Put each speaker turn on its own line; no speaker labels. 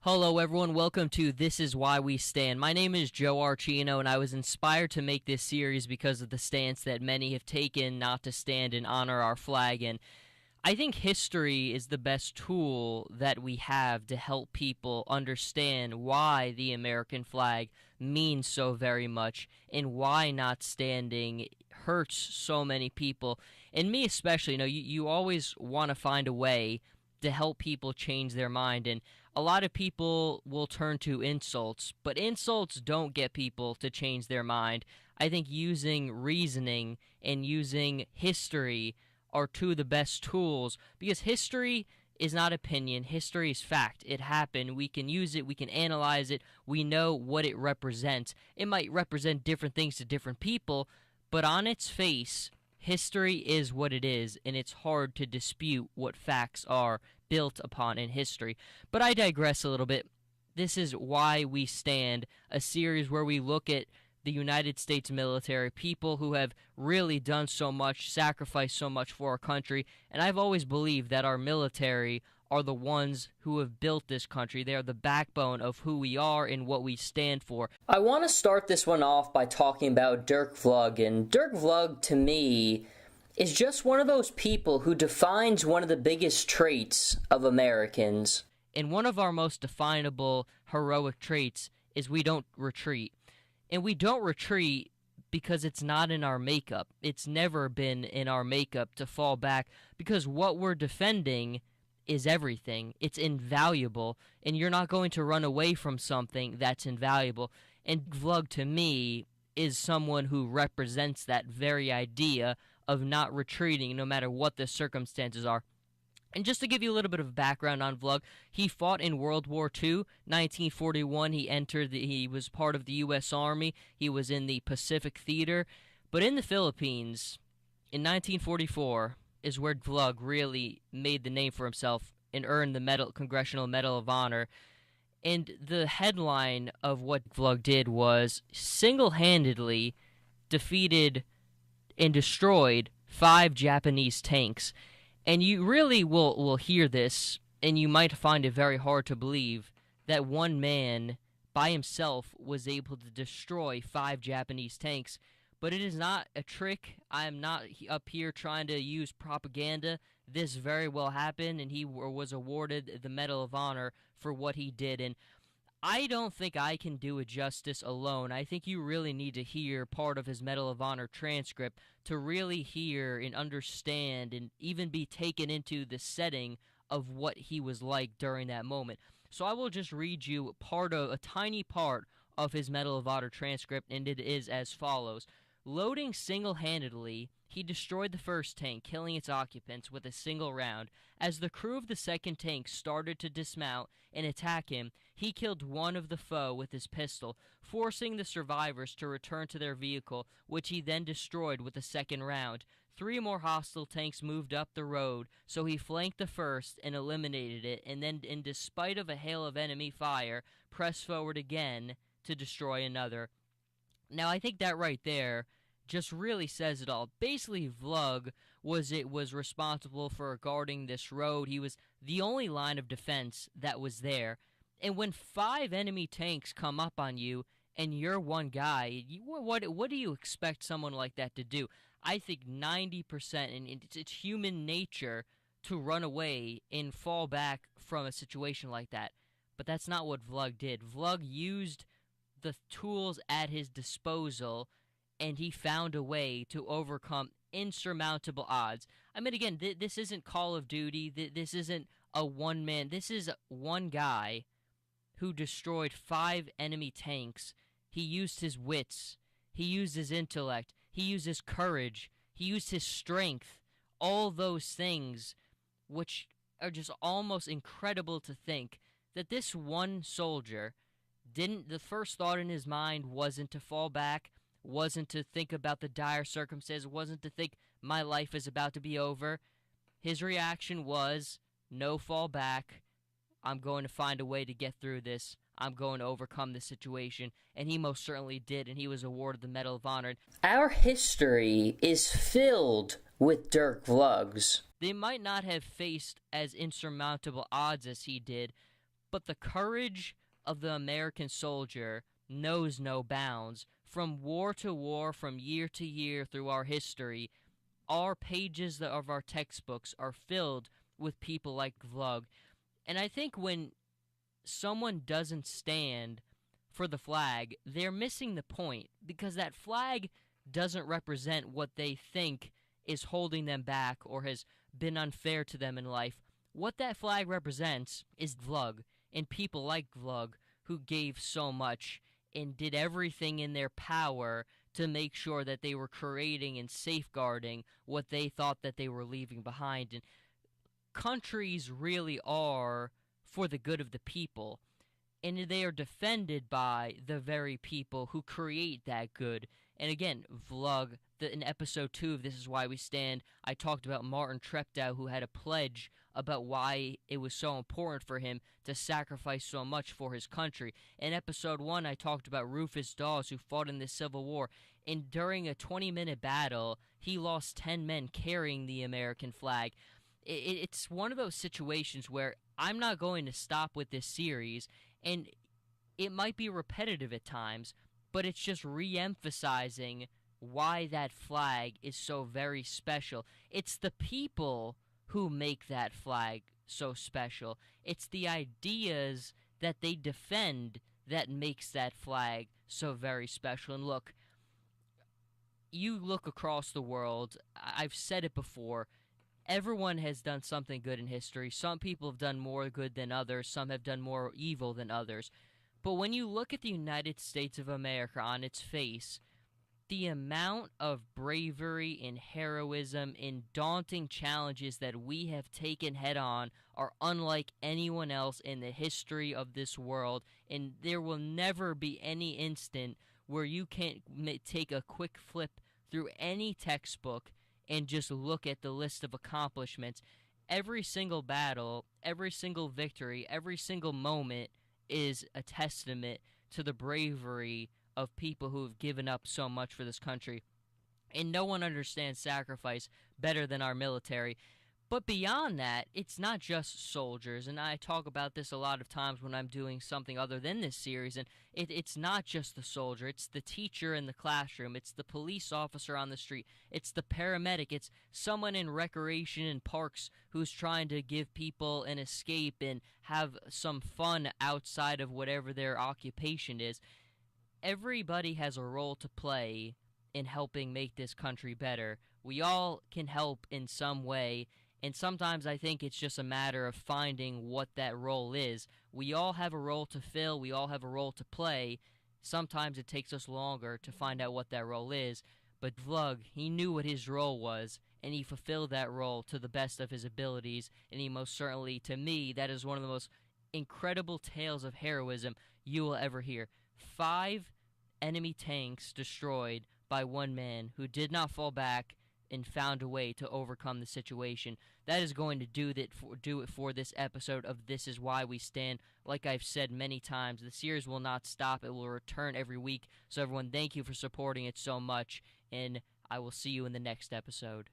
Hello, everyone. Welcome to This Is Why We Stand. My name is Joe Archino, and I was inspired to make this series because of the stance that many have taken not to stand and honor our flag. And I think history is the best tool that we have to help people understand why the American flag means so very much and why not standing hurts so many people. And me especially, you always want to find a way to help people change their mind. And a lot of people will turn to insults, but insults don't get people to change their mind. I think using reasoning and using history are two of the best tools because history is not opinion. History is fact. It happened. We can use it. We can analyze it. We know what it represents. It might represent different things to different people, but on its face, history is what it is, and it's hard to dispute what facts are built upon in history. But I digress a little bit. This is Why We Stand, a series where we look at the United States military, people who have really done so much, sacrificed so much for our country, and I've always believed that our military are the ones who have built this country. They are the backbone of who we are and what we stand for. I want to start this one off by talking about Dirk Vlug, and Dirk Vlug, to me, is just one of those people who defines one of the biggest traits of Americans. And one of our most definable heroic traits is we don't retreat. And we don't retreat because it's not in our makeup. It's never been in our makeup to fall back because what we're defending is everything. It's invaluable, and you're not going to run away from something that's invaluable. And Vlug, to me, is someone who represents that very idea of not retreating no matter what the circumstances are. And just to give you a little bit of background on Vlug, he fought in World War II, 1941. He was part of the U.S. Army. He was in the Pacific Theater. But in the Philippines, in 1944, is where Vlug really made the name for himself and earned the Congressional Medal of Honor. And the headline of what Vlug did was single-handedly defeated and destroyed 5 Japanese tanks. And you really will hear this, and you might find it very hard to believe that one man by himself was able to destroy 5 Japanese tanks. But it is not a trick. I am not up here trying to use propaganda. This very well happened, and he was awarded the Medal of Honor for what he did. And I don't think I can do it justice alone. I think you really need to hear part of his Medal of Honor transcript to really hear and understand and even be taken into the setting of what he was like during that moment. So I will just read you a tiny part of his Medal of Honor transcript, and it is as follows. Loading single-handedly, he destroyed the first tank, killing its occupants with a single round. As the crew of the second tank started to dismount and attack him, he killed one of the foe with his pistol, forcing the survivors to return to their vehicle, which he then destroyed with a second round. 3 more hostile tanks moved up the road, so he flanked the first and eliminated it, and then, in despite of a hail of enemy fire, pressed forward again to destroy another. Now, I think that right there just really says it all. Basically, Vlug was responsible for guarding this road. He was the only line of defense that was there. And when 5 enemy tanks come up on you and you're one guy, what do you expect someone like that to do? I think 90%, and it's human nature to run away and fall back from a situation like that. But that's not what Vlug did. Vlug used the tools at his disposal, and he found a way to overcome insurmountable odds. I mean, again, this isn't Call of Duty. This isn't a one-man. This is one guy who destroyed 5 enemy tanks. He used his wits. He used his intellect. He used his courage. He used his strength. All those things, which are just almost incredible to think, that this one soldier the first thought in his mind wasn't to fall back, wasn't to think about the dire circumstances, wasn't to think my life is about to be over. His reaction was, no fall back. I'm going to find a way to get through this. I'm going to overcome this situation. And he most certainly did, and he was awarded the Medal of Honor. Our history is filled with Dirk Vlugs. They might not have faced as insurmountable odds as he did, But the courage of the American soldier knows no bounds. From war to war, from year to year through our history, our pages of our textbooks are filled with people like Vlug. And I think when someone doesn't stand for the flag, they're missing the point, because that flag doesn't represent what they think is holding them back or has been unfair to them in life. What that flag represents is Vlug, and people like Vlug who gave so much and did everything in their power to make sure that they were creating and safeguarding what they thought that they were leaving behind. And countries really are for the good of the people, and they are defended by the very people who create that good. And again, Vlug, in episode 2 of This Is Why We Stand, I talked about Martin Treptow, who had a pledge about why it was so important for him to sacrifice so much for his country. In episode 1, I talked about Rufus Dawes, who fought in the Civil War, and during a 20-minute battle, he lost 10 men carrying the American flag. It's one of those situations where I'm not going to stop with this series, and it might be repetitive at times, but it's just re-emphasizing why that flag is so very special. It's the people who make that flag so special. It's the ideas that they defend that makes that flag so very special. And look, you look across the world, I've said it before, everyone has done something good in history. Some people have done more good than others. Some have done more evil than others. But when you look at the United States of America on its face, the amount of bravery and heroism and daunting challenges that we have taken head on are unlike anyone else in the history of this world. And there will never be any instant where you can't take a quick flip through any textbook and just look at the list of accomplishments. Every single battle, every single victory, every single moment is a testament to the bravery of people who have given up so much for this country. And no one understands sacrifice better than our military. But beyond that, it's not just soldiers, and I talk about this a lot of times when I'm doing something other than this series, and it's not just the soldier, it's the teacher in the classroom, it's the police officer on the street, it's the paramedic, it's someone in recreation and parks who's trying to give people an escape and have some fun outside of whatever their occupation is. Everybody has a role to play in helping make this country better. We all can help in some way. And sometimes I think it's just a matter of finding what that role is. We all have a role to fill. We all have a role to play. Sometimes it takes us longer to find out what that role is. But Vlug, he knew what his role was, and he fulfilled that role to the best of his abilities. And he most certainly, to me, that is one of the most incredible tales of heroism you will ever hear. 5 enemy tanks destroyed by one man who did not fall back and found a way to overcome the situation. That is going to do it for this episode of This Is Why We Stand. Like I've said many times, the series will not stop. It will return every week. So everyone, thank you for supporting it so much, and I will see you in the next episode.